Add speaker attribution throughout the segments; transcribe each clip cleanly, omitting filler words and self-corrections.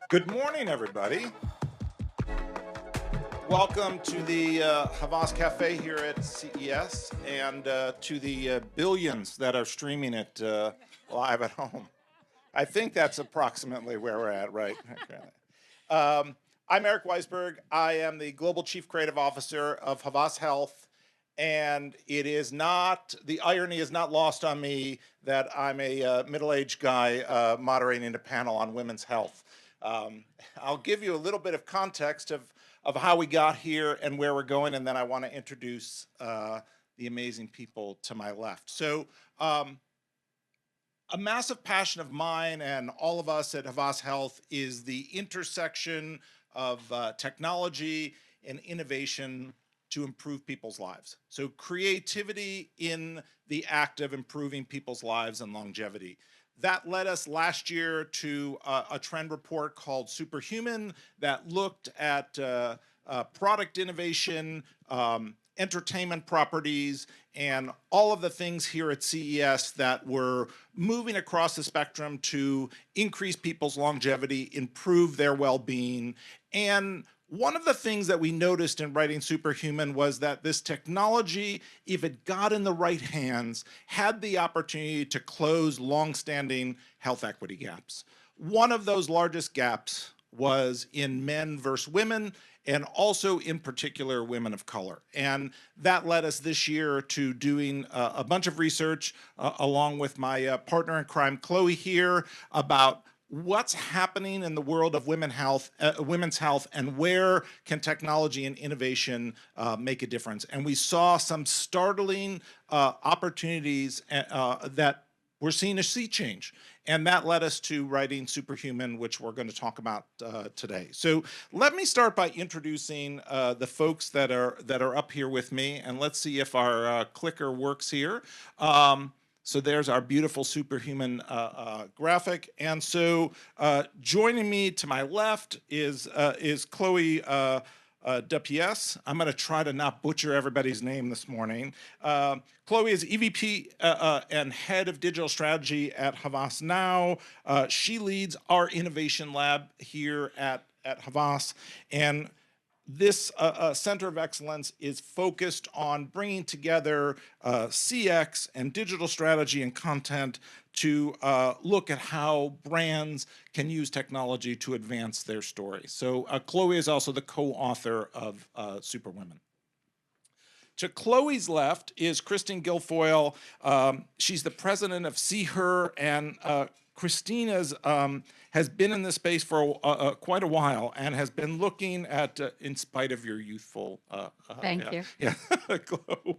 Speaker 1: Good morning, everybody. Welcome to the Havas Café here at CES and to the billions that are streaming it live at home. I think that's approximately where we're at, right? I'm Eric Weisberg. I am the Global Chief Creative Officer of Havas Health, and the irony is not lost on me that I'm a middle-aged guy moderating a panel on women's health. I'll give you a little bit of context of how we got here and where we're going, and then I want to introduce the amazing people to my left. So a massive passion of mine and all of us at Havas Health is the intersection of technology and innovation to improve people's lives. So creativity in the act of improving people's lives and longevity. That led us last year to a trend report called Superwomen that looked at product innovation, entertainment properties, and all of the things here at CES that were moving across the spectrum to increase people's longevity, improve their well-being. And one of the things that we noticed in writing Superwomen was that this technology, if it got in the right hands, had the opportunity to close long-standing health equity gaps. One of those largest gaps was in men versus women, and also in particular women of color. And that led us this year to doing a bunch of research along with my partner in crime, Chloe, here about what's happening in the world of women's health, and where can technology and innovation make a difference. And we saw some startling opportunities that we're seeing a sea change. And that led us to writing Superwomen, which we're going to talk about today. So let me start by introducing the folks that are up here with me, and let's see if our clicker works here. So there's our beautiful Superwoman graphic. And so joining me to my left is Chloe Depiesse. I'm going to try to not butcher everybody's name this morning. Chloe is EVP and Head of Digital Strategy at Havas NOW. She leads our innovation lab here at Havas. And this Center of Excellence is focused on bringing together CX and digital strategy and content to look at how brands can use technology to advance their story. So Chloe is also the co-author of Superwomen. To Chloe's left is Christine Guilfoyle. She's the president of See Her, and Christine has been in this space for quite a while and has been looking at, in spite of your youthful,
Speaker 2: Thank you.
Speaker 1: Yeah, glow.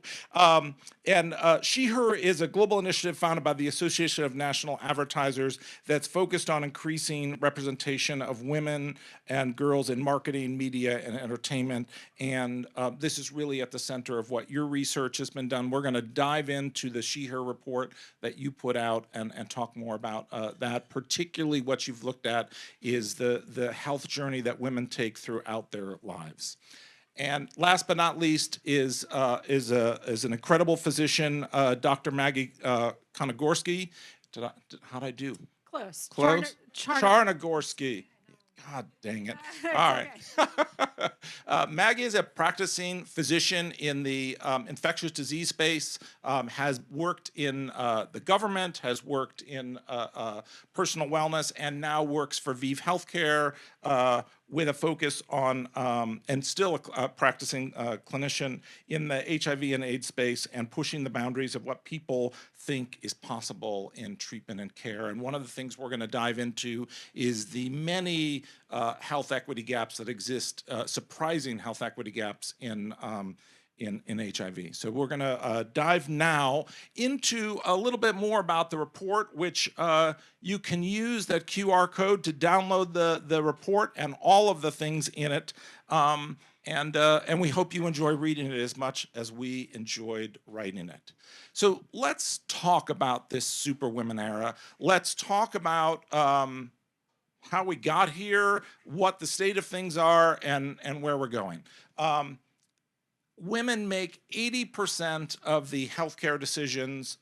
Speaker 1: And She Her is a global initiative founded by the Association of National Advertisers that's focused on increasing representation of women and girls in marketing, media, and entertainment. And this is really at the center of what your research has been done. We're going to dive into the She Her report that you put out and talk more about that. Particularly what you've looked at is the health journey that women take throughout their lives. And last but not least is an incredible physician, Dr. Maggie Czarnogorski. How'd I do?
Speaker 2: Close.
Speaker 1: Czarnogorski. God dang it. All right. Okay. Maggie is a practicing physician in the infectious disease space, has worked in the government, has worked in personal wellness, and now works for ViiV Healthcare with a focus on, and still a practicing clinician in the HIV and AIDS space and pushing the boundaries of what people think is possible in treatment and care. And one of the things we're going to dive into is the many health equity gaps that exist, surprising health equity gaps in HIV. So we're going to dive now into a little bit more about the report, which you can use that QR code to download the report and all of the things in it. And we hope you enjoy reading it as much as we enjoyed writing it. So let's talk about this Superwomen era. Let's talk about how we got here, what the state of things are, and where we're going. Women make 80% of the healthcare decisions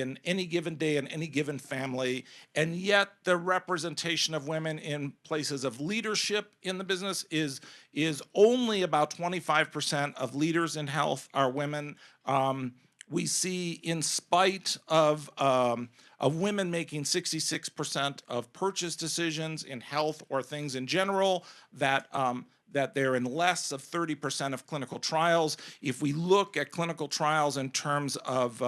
Speaker 1: in any given day in any given family, and yet the representation of women in places of leadership in the business is only about 25% of leaders in health are women. We see, in spite of women making 66% of purchase decisions in health or things in general, that they're in less of 30% of clinical trials. If we look at clinical trials in terms of,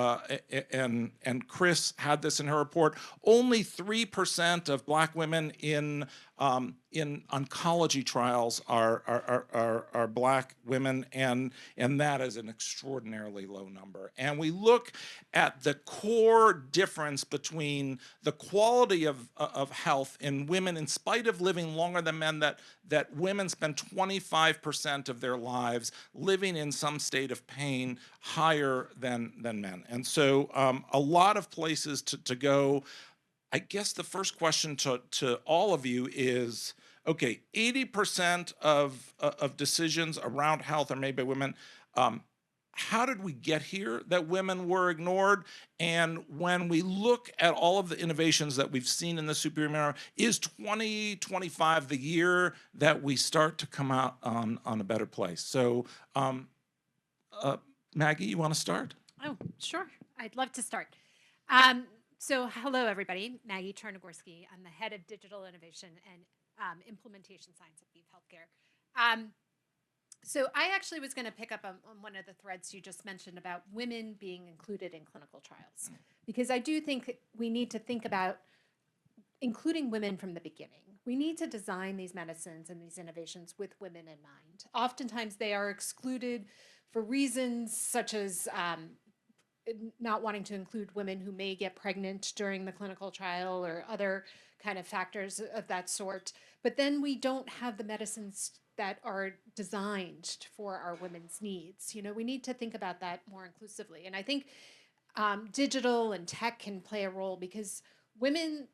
Speaker 1: and Chris had this in her report, only 3% of Black women in oncology trials are Black women, and that is an extraordinarily low number. And we look at the core difference between the quality of health in women, in spite of living longer than men, that women spend 25% of their lives living in some state of pain higher than men. And so a lot of places to go. I guess the first question to all of you is, okay, 80% of decisions around health are made by women. How did we get here that women were ignored? And when we look at all of the innovations that we've seen in the superhuman era, is 2025 the year that we start to come out on a better place? So, Maggie, you want to start?
Speaker 2: Oh, sure. I'd love to start. So hello, everybody. Maggie Czarnogorski. I'm the head of digital innovation and implementation science at ViiV Healthcare. So I actually was going to pick up on one of the threads you just mentioned about women being included in clinical trials, because I do think we need to think about including women from the beginning. We need to design these medicines and these innovations with women in mind. Oftentimes they are excluded for reasons such as not wanting to include women who may get pregnant during the clinical trial or other kind of factors of that sort. But then we don't have the medicines that are designed for our women's needs. You know, we need to think about that more inclusively. And I think digital and tech can play a role, because women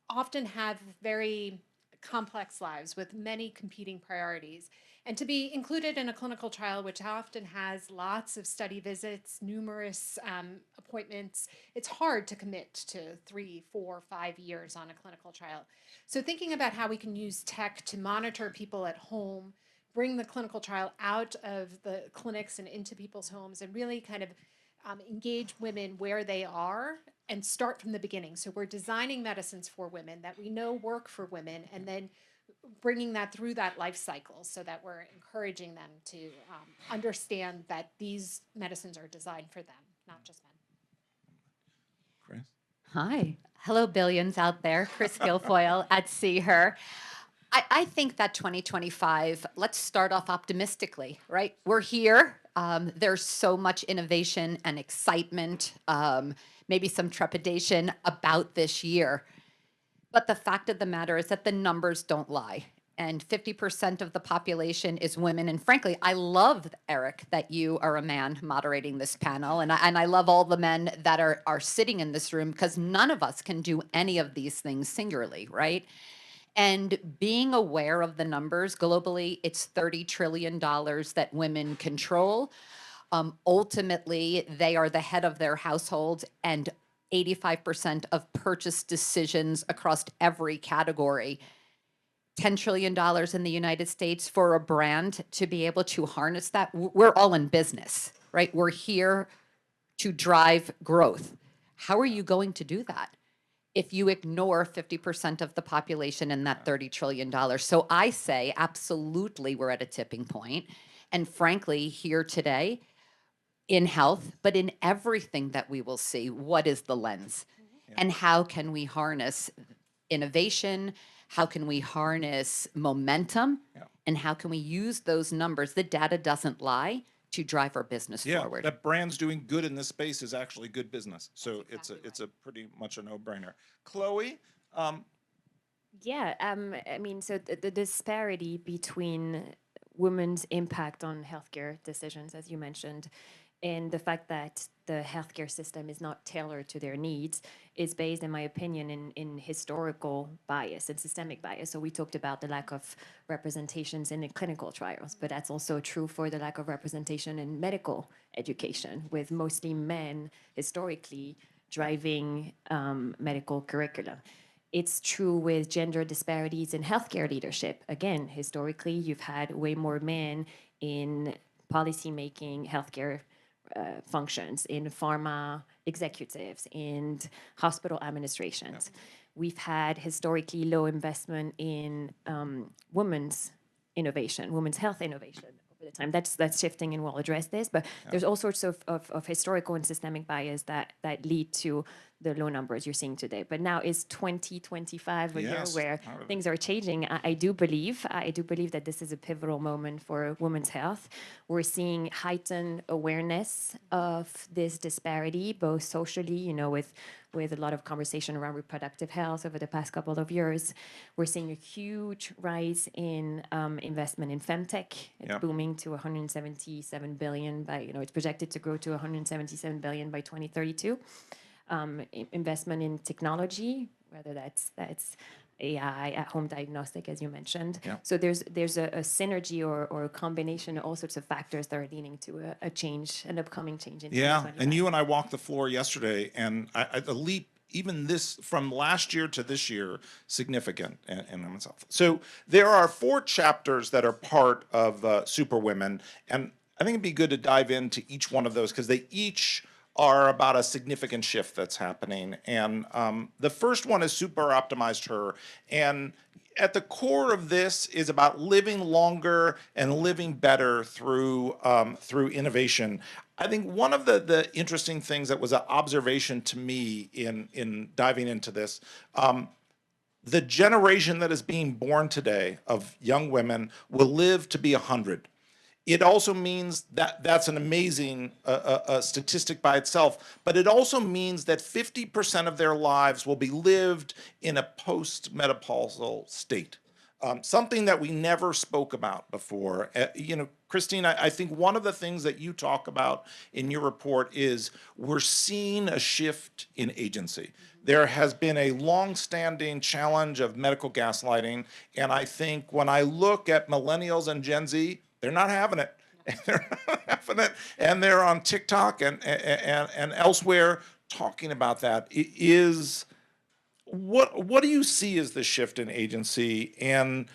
Speaker 2: often have very complex lives with many competing priorities. And to be included in a clinical trial, which often has lots of study visits, numerous appointments, it's hard to commit to 3, 4, 5 years on a clinical trial. So thinking about how we can use tech to monitor people at home, bring the clinical trial out of the clinics and into people's homes, and really kind of engage women where they are and start from the beginning. So we're designing medicines for women that we know work for women, and then bringing that through that life cycle so that we're encouraging them to understand that these medicines are designed for them, not just men.
Speaker 1: Chris?
Speaker 3: Hi. Hello, billions out there. Chris Guilfoyle at CEHR. I think that 2025, let's start off optimistically, right? We're here. There's so much innovation and excitement, maybe some trepidation about this year. But the fact of the matter is that the numbers don't lie. And 50% of the population is women. And frankly, I love, Eric, that you are a man moderating this panel. And I love all the men that are sitting in this room, because none of us can do any of these things singularly, right? And being aware of the numbers globally, it's $30 trillion that women control. Ultimately, they are the head of their households, and 85% of purchase decisions across every category. $10 trillion in the United States for a brand to be able to harness that. We're all in business, right? We're here to drive growth. How are you going to do that if you ignore 50% of the population in that $30 trillion? So I say, absolutely, we're at a tipping point. And frankly, here today, in health, but in everything that we will see, what is the lens? Yeah. And how can we harness innovation? How can we harness momentum? Yeah. And how can we use those numbers, the data doesn't lie, to drive our business forward?
Speaker 1: That brands doing good in this space is actually good business. So it's a pretty much a no-brainer. Chloe?
Speaker 4: Yeah, I mean, so the disparity between women's impact on healthcare decisions, as you mentioned, and the fact that the healthcare system is not tailored to their needs is based, in my opinion, in historical bias and systemic bias. So we talked about the lack of representations in the clinical trials, but that's also true for the lack of representation in medical education, with mostly men historically driving medical curriculum. It's true with gender disparities in healthcare leadership. Again, historically, you've had way more men in policymaking, healthcare functions, in pharma executives, in hospital administrations. We've had historically low investment in women's innovation, women's health innovation over the time. That's shifting, and we'll address this. But there's all sorts of historical and systemic bias that lead to the low numbers you're seeing today. But now is 2025 a year where things are changing. I do believe that this is a pivotal moment for women's health. We're seeing heightened awareness of this disparity, both socially, with a lot of conversation around reproductive health over the past couple of years. We're seeing a huge rise in investment in femtech. It's booming to 177 billion by, it's projected to grow to 177 billion by 2032. Investment in technology, whether that's AI, at-home diagnostic, as you mentioned. So there's a synergy or a combination of all sorts of factors that are leading to a change, an upcoming change in 2025.
Speaker 1: And you and I walked the floor yesterday, and the leap, even this from last year to this year, significant in itself. So there are 4 chapters that are part of Superwomen, and I think it'd be good to dive into each one of those because they each are about a significant shift that's happening. And the first one is Super Optimized Her. And at the core of this is about living longer and living better through innovation. I think one of the interesting things that was an observation to me in diving into this, the generation that is being born today of young women will live to be 100. It also means that that's an amazing statistic by itself, but it also means that 50% of their lives will be lived in a post-menopausal state, something that we never spoke about before. Christine, I think one of the things that you talk about in your report is we're seeing a shift in agency. There has been a long-standing challenge of medical gaslighting, and I think when I look at millennials and Gen Z, they're not having it. They're not having it, and they're on TikTok and elsewhere talking about that. What do you see as the shift in agency, and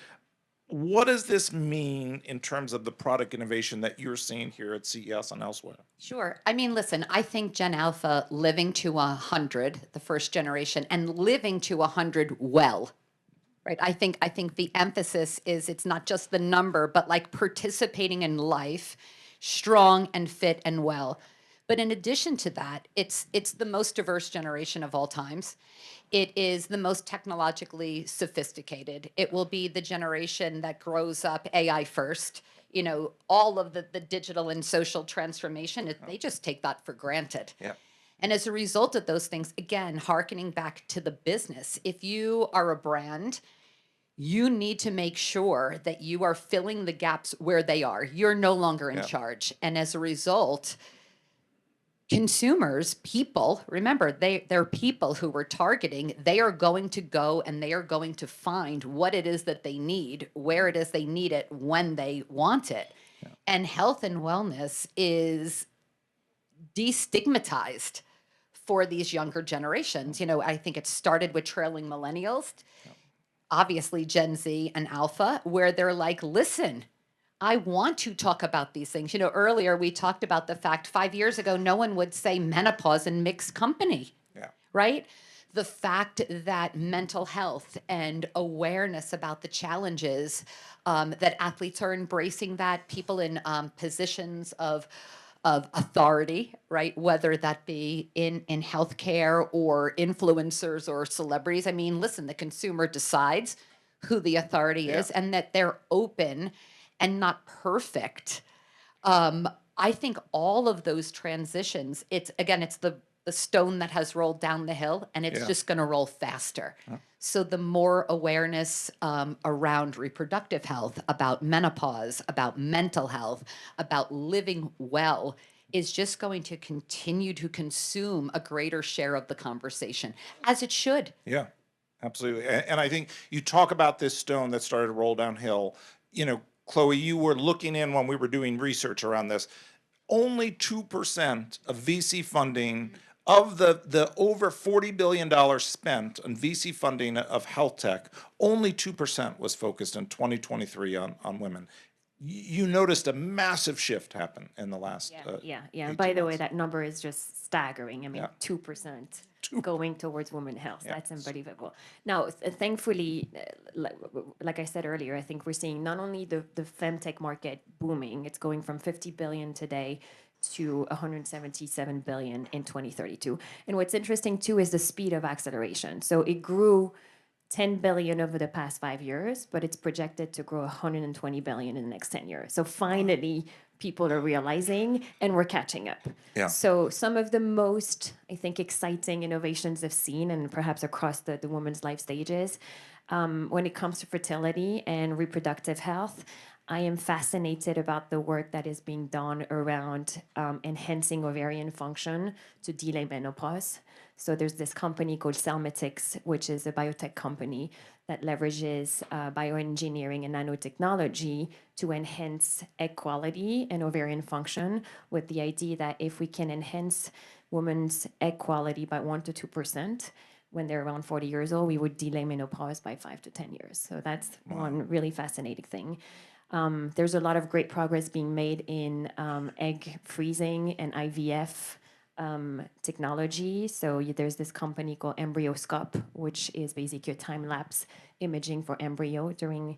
Speaker 1: what does this mean in terms of the product innovation that you're seeing here at CES and elsewhere?
Speaker 3: Sure. I mean, listen, I think Gen Alpha living to 100, the first generation, and living to 100 well. Right. I think the emphasis is it's not just the number, but like participating in life, strong and fit and well. But in addition to that, it's the most diverse generation of all times. It is the most technologically sophisticated. It will be the generation that grows up AI first. All of the digital and social transformation, they just take that for granted.
Speaker 1: Yeah.
Speaker 3: And as a result of those things, again, hearkening back to the business, if you are a brand, you need to make sure that you are filling the gaps where they are. You're no longer in charge. And as a result, consumers, people, remember, they're people who we're targeting. They are going to go and they are going to find what it is that they need, where it is they need it, when they want it. Yeah. And health and wellness is destigmatized for these younger generations. I think it started with trailing millennials, obviously Gen Z and Alpha, where they're like, listen, I want to talk about these things. Earlier we talked about the fact 5 years ago, no one would say menopause in mixed company, right? The fact that mental health and awareness about the challenges, that athletes are embracing that, people in positions of authority, right? Whether that be in healthcare or influencers or celebrities. I mean, listen, the consumer decides who the authority is and that they're open and not perfect. I think all of those transitions, it's the stone that has rolled down the hill, and it's just going to roll faster. So the more awareness around reproductive health, about menopause, about mental health, about living well is just going to continue to consume a greater share of the conversation, as it should.
Speaker 1: Yeah, absolutely. And I think you talk about this stone that started to roll downhill. Chloe, you were looking in when we were doing research around this. Only 2% of VC funding of the over $40 billion spent on VC funding of health tech, only 2% was focused in 2023 on women. You noticed a massive shift happen in the last
Speaker 4: Yeah.
Speaker 1: 18
Speaker 4: By the way,
Speaker 1: months.
Speaker 4: that number is just staggering. I mean,
Speaker 1: Yeah.
Speaker 4: 2% going towards women health.
Speaker 1: Yeah.
Speaker 4: That's unbelievable. Now, thankfully, like I said earlier, I think we're seeing not only the femtech market booming, it's going from 50 billion today to 177 billion in 2032. And what's interesting too is the speed of acceleration. So it grew 10 billion over the past 5 years, but it's projected to grow 120 billion in the next 10 years. So finally, people are realizing and we're catching up.
Speaker 1: Yeah.
Speaker 4: So some of the most, I think, exciting innovations I've seen, and perhaps across the women's life stages, when it comes to fertility and reproductive health, I am fascinated about the work that is being done around enhancing ovarian function to delay menopause. So there's this company called Cellmetics, which is a biotech company that leverages bioengineering and nanotechnology to enhance egg quality and ovarian function, with the idea that if we can enhance women's egg quality by 1 to 2%, when they're around 40 years old, we would delay menopause by 5 to 10 years. So that's one really fascinating thing. There's a lot of great progress being made in egg freezing and IVF technology. So there's this company called EmbryoScope, which is basically a time-lapse imaging for embryo during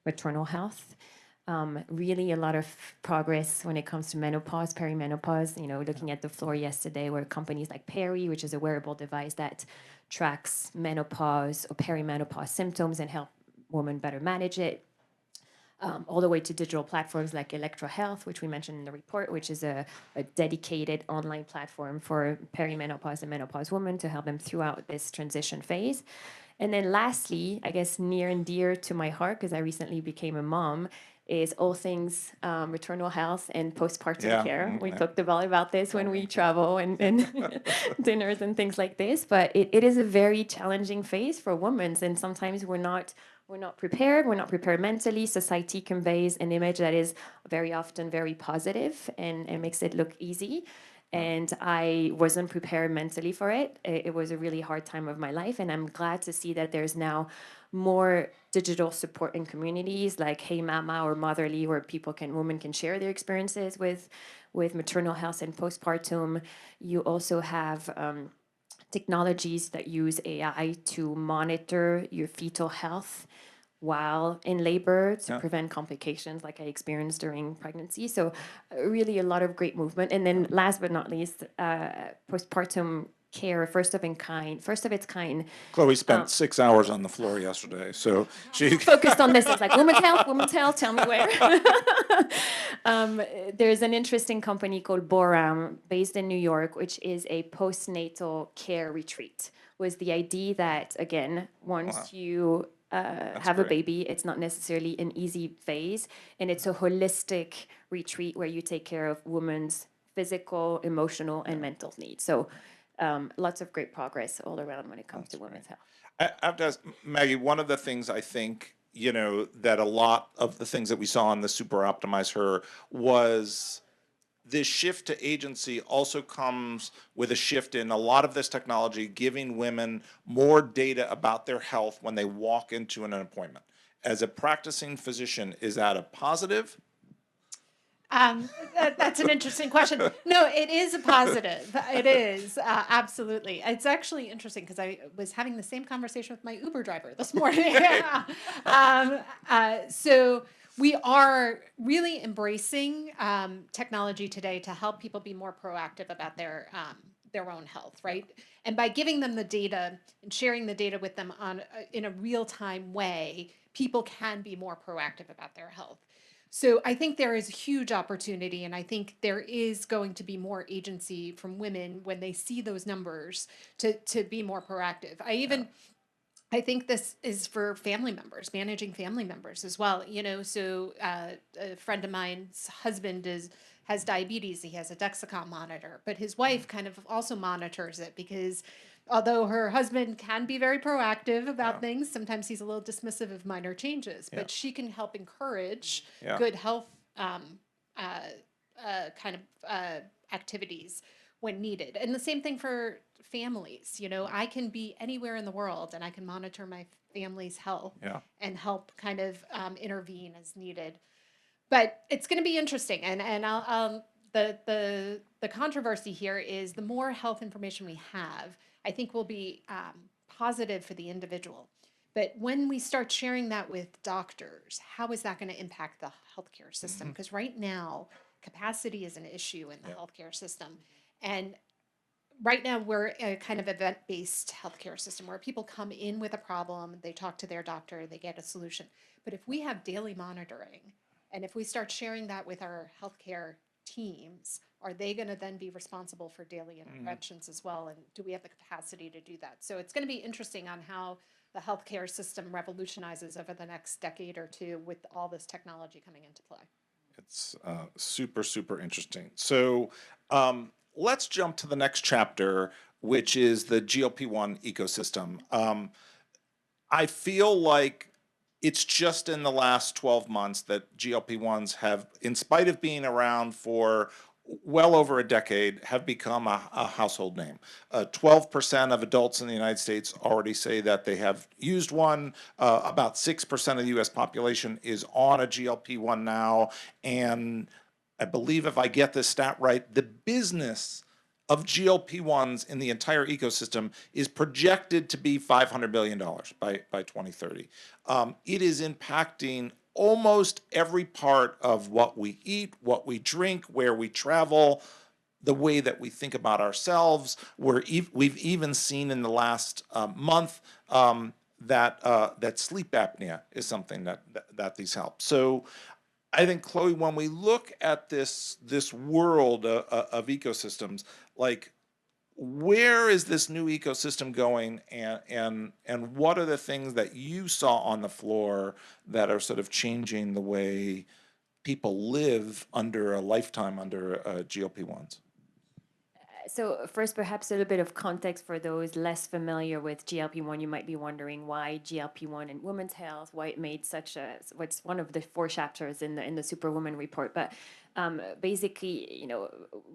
Speaker 4: maternal health. Really a lot of progress when it comes to menopause, perimenopause. Looking at the floor yesterday were companies like Peri, which is a wearable device that tracks menopause or perimenopause symptoms and help women better manage it. All the way to digital platforms like Electro Health, which we mentioned in the report, which is a dedicated online platform for perimenopause and menopause women to help them throughout this transition phase. And then lastly, I guess near and dear to my heart, because I recently became a mom, is all things maternal health and postpartum care. We talked about this when we travel and dinners and things like this, but it is a very challenging phase for women, and sometimes we're not prepared. We're not prepared mentally. Society conveys an image that is very often very positive and makes it look easy. And I wasn't prepared mentally for it. It was a really hard time of my life. And I'm glad to see that there's now more digital support in communities like Hey Mama or Motherly, where women can share their experiences with maternal health and postpartum. You also have technologies that use AI to monitor your fetal health while in labor to prevent complications like I experienced during pregnancy. So really a lot of great movement. And then last but not least, postpartum care, first of its kind.
Speaker 1: Chloe spent 6 hours on the floor yesterday, so she
Speaker 4: focused on this. It's like women's health, tell me where. There's an interesting company called Boram based in New York, which is a postnatal care retreat, with the idea that, again, once you have a baby, it's not necessarily an easy phase, and it's a holistic retreat where you take care of women's physical, emotional, and mental needs. So lots of great progress all around when it comes to women's health.
Speaker 1: I have to ask, Maggie, one of the things I think, that a lot of the things that we saw on the Super Optimize Her was this shift to agency also comes with a shift in a lot of this technology, giving women more data about their health when they walk into an appointment. As a practicing physician, is that a positive?
Speaker 2: That's an interesting question. No, it is a positive. It is, absolutely. It's actually interesting because I was having the same conversation with my Uber driver this morning. So we are really embracing technology today to help people be more proactive about their own health, right? And by giving them the data and sharing the data with them in a real-time way, people can be more proactive about their health. So I think there is a huge opportunity, and I think there is going to be more agency from women when they see those numbers to be more proactive. I think this is for family members, managing family members as well. So a friend of mine's husband has diabetes. He has a Dexcom monitor, but his wife kind of also monitors it because although her husband can be very proactive about things, sometimes he's a little dismissive of minor changes, but she can help encourage good health kind of activities when needed. And the same thing for families. You know, I can be anywhere in the world and I can monitor my family's health
Speaker 1: Yeah.
Speaker 2: and help kind of intervene as needed. But it's going to be interesting, and the controversy here is the more health information we have, I think will be positive for the individual. But when we start sharing that with doctors, how is that going to impact the healthcare system? Because right now, capacity is an issue in the healthcare system, and right now we're a kind of event-based healthcare system where people come in with a problem, they talk to their doctor, they get a solution. But if we have daily monitoring, and if we start sharing that with our healthcare teams, are they going to then be responsible for daily interventions as well? And do we have the capacity to do that? So it's going to be interesting on how the healthcare system revolutionizes over the next decade or two with all this technology coming into play.
Speaker 1: It's super, super interesting. So let's jump to the next chapter, which is the GLP-1 ecosystem. I feel like it's just in the last 12 months that GLP-1s have, in spite of being around for well over a decade, have become a household name. 12% of adults in the United States already say that they have used one. About 6% of the U.S. population is on a GLP-1 now. And I believe, if I get this stat right, the business of GLP-1s in the entire ecosystem is projected to be $500 billion by 2030. It is impacting almost every part of what we eat, what we drink, where we travel, the way that we think about ourselves. We've even seen in the last month that sleep apnea is something that these help. So I think, Chloe, when we look at this world of ecosystems, like, where is this new ecosystem going, and what are the things that you saw on the floor that are sort of changing the way people live under a lifetime under GLP-1s?
Speaker 4: So first, perhaps a little bit of context for those less familiar with GLP-1. You might be wondering why GLP-1 in women's health, why it made such a, what's one of the 4 chapters in the Superwoman report. But basically, you know,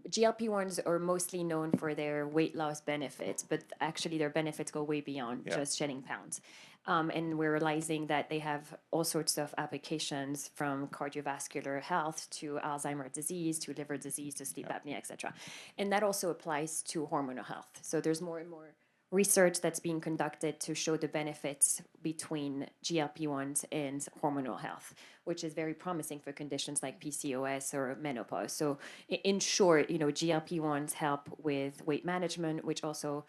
Speaker 4: GLP-1s are mostly known for their weight loss benefits, but actually their benefits go way beyond just shedding pounds. And we're realizing that they have all sorts of applications, from cardiovascular health to Alzheimer's disease to liver disease to sleep apnea, etc. And that also applies to hormonal health. So there's more and more research that's being conducted to show the benefits between GLP-1s and hormonal health, which is very promising for conditions like PCOS or menopause. So in short, you know, GLP-1s help with weight management, which also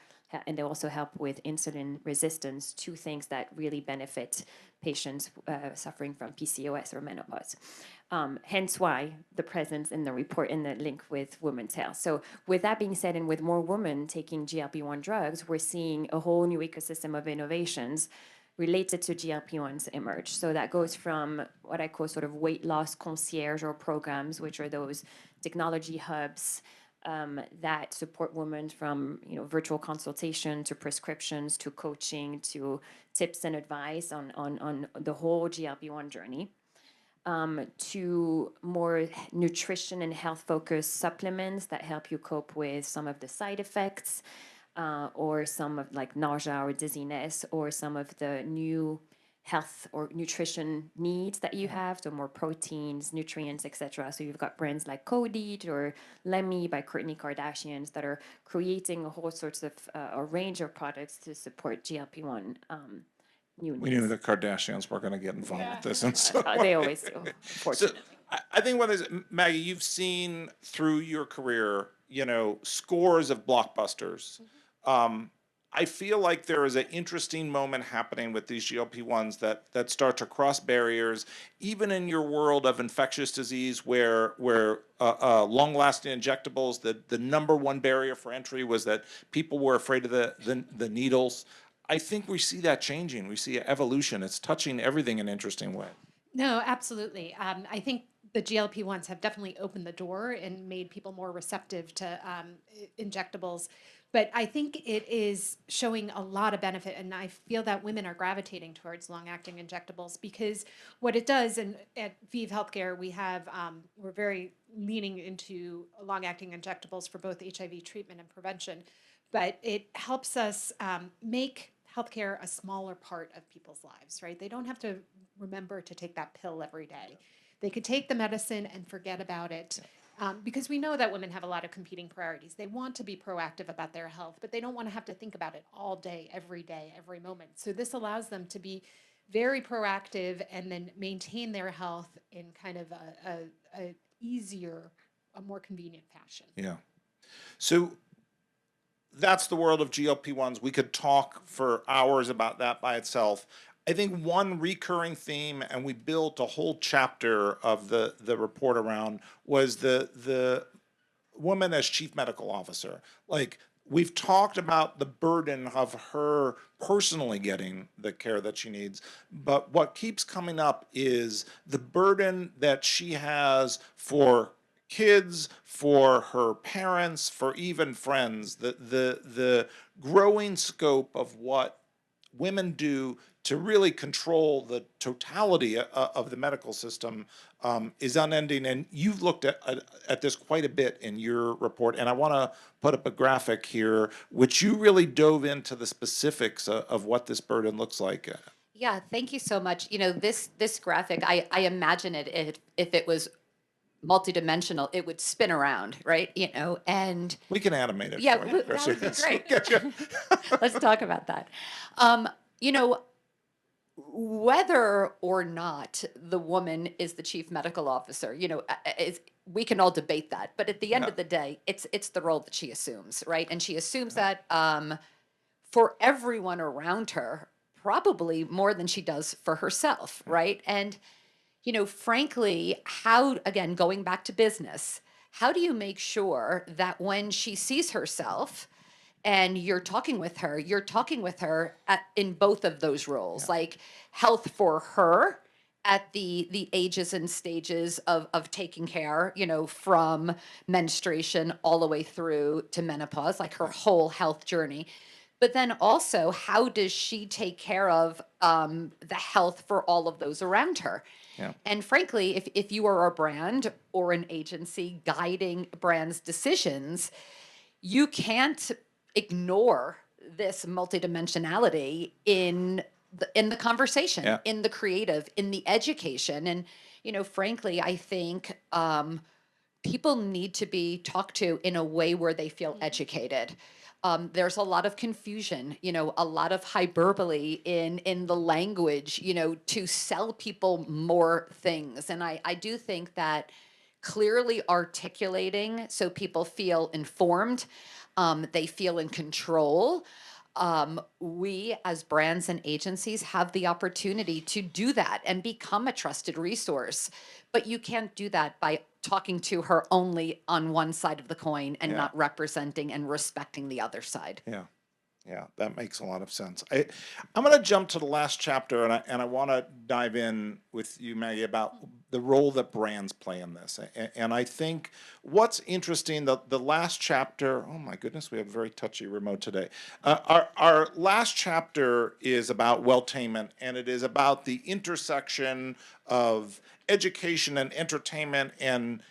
Speaker 4: and they also help with insulin resistance, 2 things that really benefit patients suffering from PCOS or menopause. Hence why the presence in the report and the link with women's health. So with that being said, and with more women taking GLP-1 drugs, we're seeing a whole new ecosystem of innovations related to GLP-1s emerge. So that goes from what I call sort of weight loss concierge or programs, which are those technology hubs that support women, from, you know, virtual consultation to prescriptions to coaching to tips and advice on the whole GLP-1 journey, to more nutrition and health focused supplements that help you cope with some of the side effects, or some of like nausea or dizziness, or some of the new health or nutrition needs that you have, so more proteins, nutrients, etc. So you've got brands like Codit or Lemmy by Kourtney Kardashian that are creating a whole sorts of a range of products to support GLP-1 new needs.
Speaker 1: We knew the Kardashians were going to get involved with this, and so
Speaker 4: they always do, unfortunately.
Speaker 1: So I think one is, Maggie, you've seen through your career, you know, scores of blockbusters. I feel like there is an interesting moment happening with these GLP-1s that start to cross barriers, even in your world of infectious disease, where long-lasting injectables, the number one barrier for entry was that people were afraid of the needles. I think we see that changing. We see evolution. It's touching everything in an interesting way.
Speaker 2: No, absolutely. I think the GLP-1s have definitely opened the door and made people more receptive to injectables. But I think it is showing a lot of benefit, and I feel that women are gravitating towards long-acting injectables because what it does, and at ViiV Healthcare, we have we're very leaning into long-acting injectables for both HIV treatment and prevention, but it helps us make healthcare a smaller part of people's lives, right? They don't have to remember to take that pill every day. They could take the medicine and forget about it. Because we know that women have a lot of competing priorities. They want to be proactive about their health, but they don't want to have to think about it all day, every moment. So this allows them to be very proactive and then maintain their health in kind of a easier, a more convenient fashion.
Speaker 1: Yeah. So that's the world of GLP-1s. We could talk for hours about that by itself. I think one recurring theme, and we built a whole chapter of the report around, was the woman as chief medical officer. Like, we've talked about the burden of her personally getting the care that she needs, but what keeps coming up is the burden that she has for kids, for her parents, for even friends, the growing scope of what women do to really control the totality of the medical system is unending. And you've looked at this quite a bit in your report. And I want to put up a graphic here, which you really dove into the specifics of what this burden looks like.
Speaker 3: Yeah, thank you so much. You know, this graphic, I imagine if it was multidimensional, it would spin around, right? You know, and
Speaker 1: We can animate it
Speaker 3: yeah,
Speaker 1: for you,
Speaker 3: that would be
Speaker 1: Chris.
Speaker 3: great.
Speaker 1: Get you.
Speaker 3: Let's talk about that. You know, whether or not the woman is the chief medical officer, you know, we can all debate that. But at the end
Speaker 1: Yeah.
Speaker 3: of the day, it's the role that she assumes, right? And she assumes that for everyone around her, probably more than she does for herself, right? And you know, frankly, how, again, going back to business, how do you make sure that when she sees herself and you're talking with her in both of those roles, like health for her at the ages and stages of taking care, you know, from menstruation all the way through to menopause, like her whole health journey. But then also, how does she take care of the health for all of those around her?
Speaker 1: Yeah.
Speaker 3: And frankly, if you are a brand or an agency guiding brands' decisions, you can't ignore this multidimensionality in the conversation,
Speaker 1: Yeah.
Speaker 3: in the creative, in the education. And, you know, frankly, I think people need to be talked to in a way where they feel educated. There's a lot of confusion, you know, a lot of hyperbole in the language, you know, to sell people more things. And I do think that clearly articulating so people feel informed, they feel in control. We as brands and agencies have the opportunity to do that and become a trusted resource. But you can't do that by talking to her only on one side of the coin and not representing and respecting the other side.
Speaker 1: Yeah. Yeah, that makes a lot of sense. I'm going to jump to the last chapter, and I want to dive in with you, Maggie, about the role that brands play in this. And I think what's interesting, the last chapter, oh my goodness, we have a very touchy remote today. Our last chapter is about welltainment, and it is about the intersection of education and entertainment and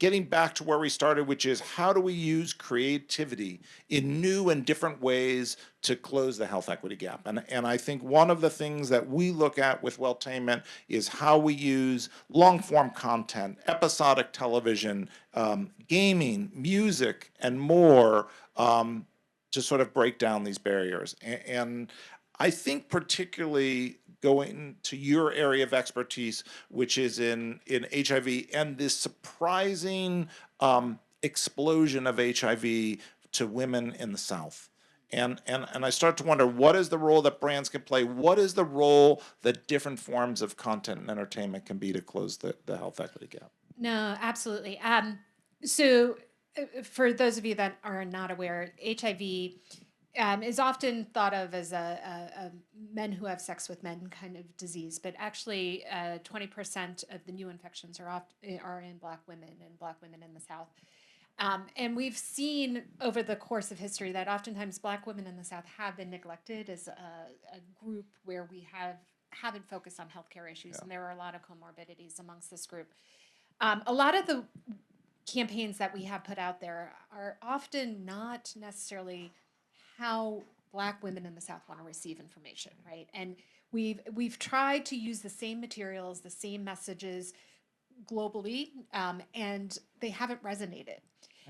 Speaker 1: getting back to where we started, which is how do we use creativity in new and different ways to close the health equity gap? And I think one of the things that we look at with Welltainment is how we use long-form content, episodic television, gaming, music, and more to sort of break down these barriers. And I think particularly going to your area of expertise, which is in HIV, and this surprising explosion of HIV to women in the South. And I start to wonder, what is the role that brands can play? What is the role that different forms of content and entertainment can be to close the health equity gap?
Speaker 2: No, absolutely. So, for those of you that are not aware, HIV is often thought of as a men who have sex with men kind of disease, but actually 20% of the new infections are in Black women and Black women in the South. And we've seen over the course of history that oftentimes Black women in the South have been neglected as a group where we haven't focused on healthcare issues, and there are a lot of comorbidities amongst this group. A lot of the campaigns that we have put out there are often not necessarily how Black women in the South want to receive information, right? And we've tried to use the same materials, the same messages globally, and they haven't resonated.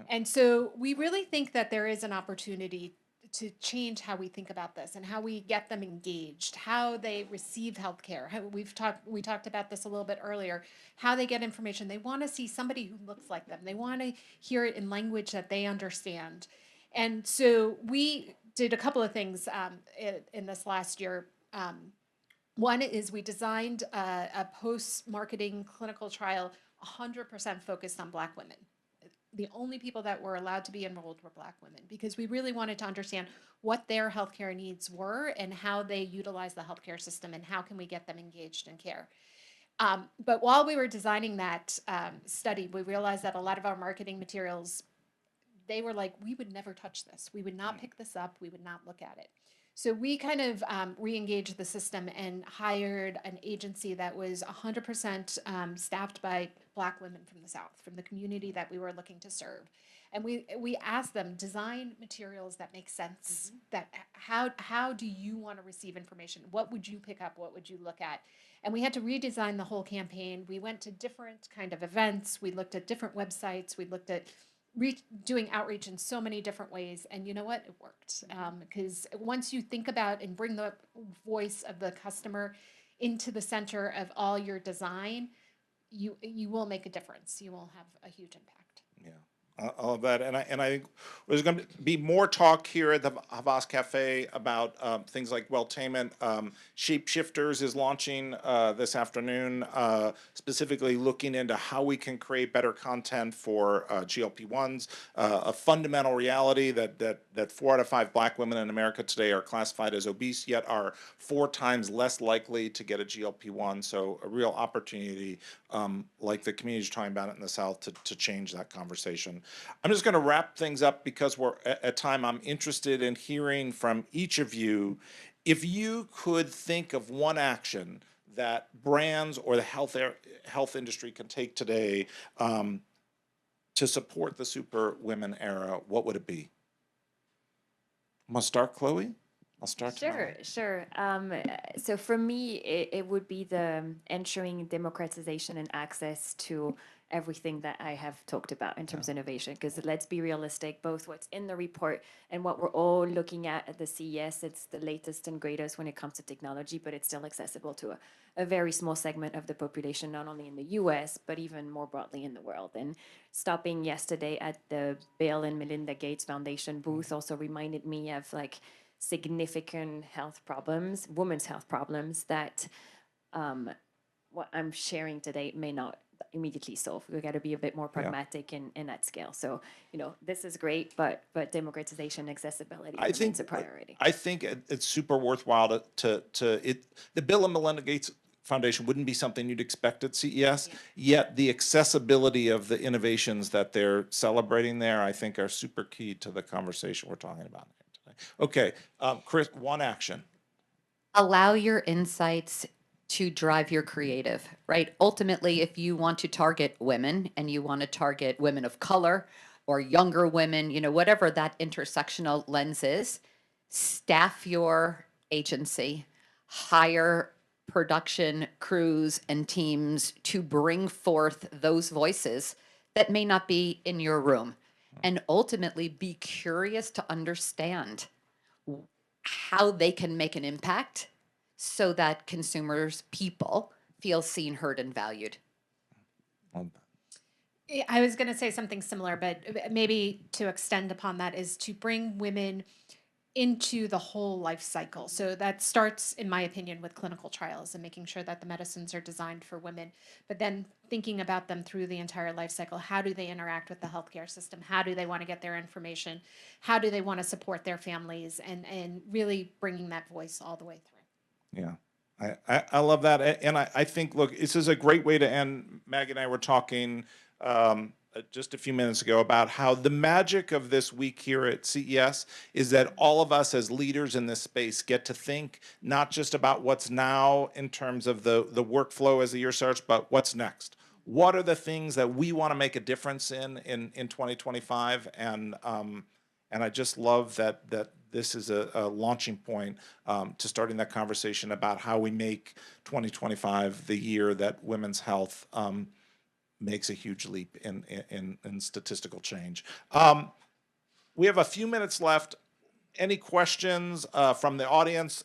Speaker 2: And so we really think that there is an opportunity to change how we think about this and how we get them engaged, how they receive healthcare. We talked about this a little bit earlier, how they get information. They want to see somebody who looks like them. They want to hear it in language that they understand. And so we did a couple of things in this last year. One is we designed a post-marketing clinical trial 100% focused on Black women. The only people that were allowed to be enrolled were Black women, because we really wanted to understand what their healthcare needs were and how they utilize the healthcare system and how can we get them engaged in care. But while we were designing that study, we realized that a lot of our marketing materials, they were like, we would never touch this. We would not pick this up. We would not look at it. So we kind of re-engaged the system and hired an agency that was 100% staffed by Black women from the South, from the community that we were looking to serve. And we asked them, design materials that make sense. That how do you want to receive information? What would you pick up? What would you look at? And we had to redesign the whole campaign. We went to different kind of events. We looked at different websites. We looked at doing outreach in so many different ways, and you know what, it worked, because once you think about and bring the voice of the customer into the center of all your design, you will make a difference. You will have a huge impact.
Speaker 1: Yeah, all of that, and I think there's going to be more talk here at the Havas Café about things like welltainment. Shapeshifters is launching this afternoon, specifically looking into how we can create better content for GLP-1s. A fundamental reality that 4 out of 5 Black women in America today are classified as obese, yet are 4 times less likely to get a GLP-1. So a real opportunity, like the community's talking about it in the South, to change that conversation. I'm just going to wrap things up because we're at time. I'm interested in hearing from each of you. If you could think of one action that brands or the health industry can take today to support the Superwomen era, what would it be? I'm going to start, Chloe. I'll start.
Speaker 4: Sure. So for me, it would be the ensuring democratization and access to everything that I have talked about in terms of innovation. Because let's be realistic, both what's in the report and what we're all looking at the CES, it's the latest and greatest when it comes to technology, but it's still accessible to a very small segment of the population, not only in the US, but even more broadly in the world. And stopping yesterday at the Bill and Melinda Gates Foundation booth also reminded me of like significant health problems, women's health problems that what I'm sharing today may not immediately solve. We got to be a bit more pragmatic in that scale. So, this is great, but democratization, accessibility remains a priority.
Speaker 1: I think it's super worthwhile the Bill and Melinda Gates Foundation wouldn't be something you'd expect at CES, yet the accessibility of the innovations that they're celebrating there, I think, are super key to the conversation we're talking about today. Okay, Chris, one action.
Speaker 3: Allow your insights to drive your creative, right? Ultimately, if you want to target women and you want to target women of color or younger women, whatever that intersectional lens is, staff your agency, hire production crews and teams to bring forth those voices that may not be in your room, and ultimately be curious to understand how they can make an impact so that people feel seen, heard, and valued.
Speaker 2: I was going to say something similar, but maybe to extend upon that is to bring women into the whole life cycle. So that starts, in my opinion, with clinical trials and making sure that the medicines are designed for women, but then thinking about them through the entire life cycle. How do they interact with the healthcare system? How do they want to get their information? How do they want to support their families? And really bringing that voice all the way through.
Speaker 1: Yeah, I love that. And I think, look, this is a great way to end. Maggie and I were talking just a few minutes ago about how the magic of this week here at CES is that all of us as leaders in this space get to think not just about what's now in terms of the workflow as the year starts, but what's next. What are the things that we want to make a difference in 2025? And I just love that this is a launching point to starting that conversation about how we make 2025 the year that women's health makes a huge leap in statistical change. We have a few minutes left. Any questions from the audience?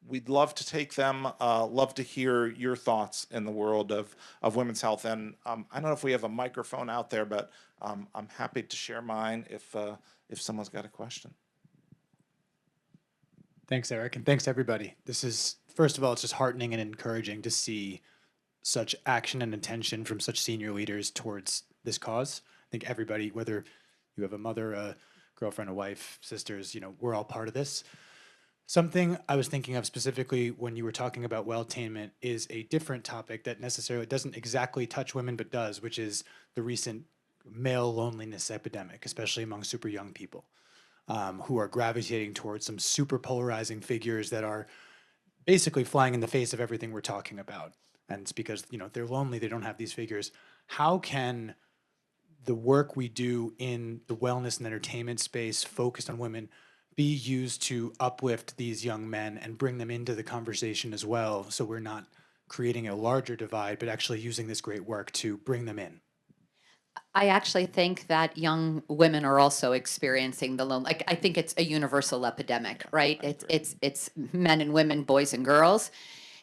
Speaker 1: We'd love to take them. Love to hear your thoughts in the world of women's health. And I don't know if we have a microphone out there, but I'm happy to share mine if someone's got a question.
Speaker 5: Thanks, Eric, and thanks to everybody. This is, first of all, it's just heartening and encouraging to see such action and attention from such senior leaders towards this cause. I think everybody, whether you have a mother, a girlfriend, a wife, sisters, you know, we're all part of this. Something I was thinking of specifically when you were talking about well attainment is a different topic that necessarily doesn't exactly touch women, but does, which is the recent male loneliness epidemic, especially among super young people. Who are gravitating towards some super polarizing figures that are basically flying in the face of everything we're talking about. And it's because, you know, they're lonely, they don't have these figures. How can the work we do in the wellness and entertainment space focused on women be used to uplift these young men and bring them into the conversation as well, so we're not creating a larger divide, but actually using this great work to bring them in?
Speaker 3: I actually think that young women are also experiencing the like I think it's a universal epidemic, right? It's men and women, boys and girls.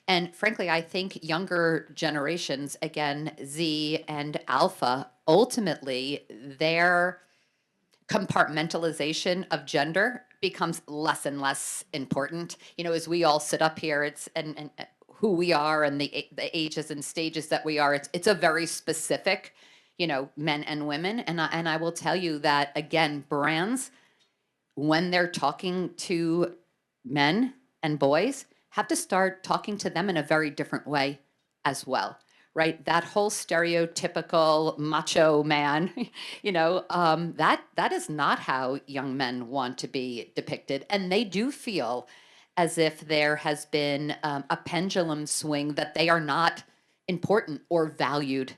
Speaker 3: And frankly, I think younger generations, again, Z and Alpha, ultimately their compartmentalization of gender becomes less and less important. You know, as we all sit up here, it's and who we are and the ages and stages that we are, it's a very specific, you know, men and women. And I will tell you that, again, brands, when they're talking to men and boys, have to start talking to them in a very different way as well, right? That whole stereotypical macho man, you know, that is not how young men want to be depicted. And they do feel as if there has been a pendulum swing that they are not important or valued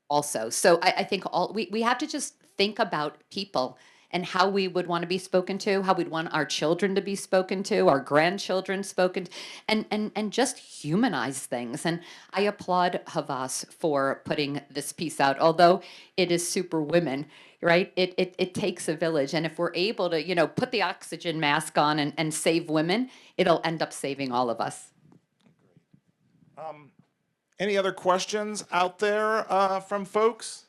Speaker 3: also. So I think we have to just think about people and how we would want to be spoken to, how we'd want our children to be spoken to, our grandchildren spoken to, and just humanize things. And I applaud Havas for putting this piece out, although it is Superwomen, right? It takes a village. And if we're able to, you know, put the oxygen mask on and save women, it'll end up saving all of us.
Speaker 1: Any other questions out there from folks?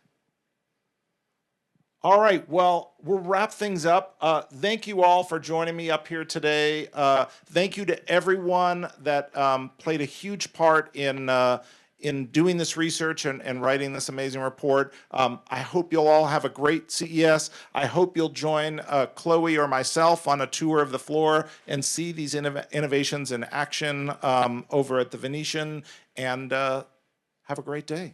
Speaker 1: All right, well, we'll wrap things up. Thank you all for joining me up here today. Thank you to everyone that played a huge part in doing this research and writing this amazing report. I hope you'll all have a great CES. I hope you'll join Chloe or myself on a tour of the floor and see these innovations in action over at the Venetian. And have a great day.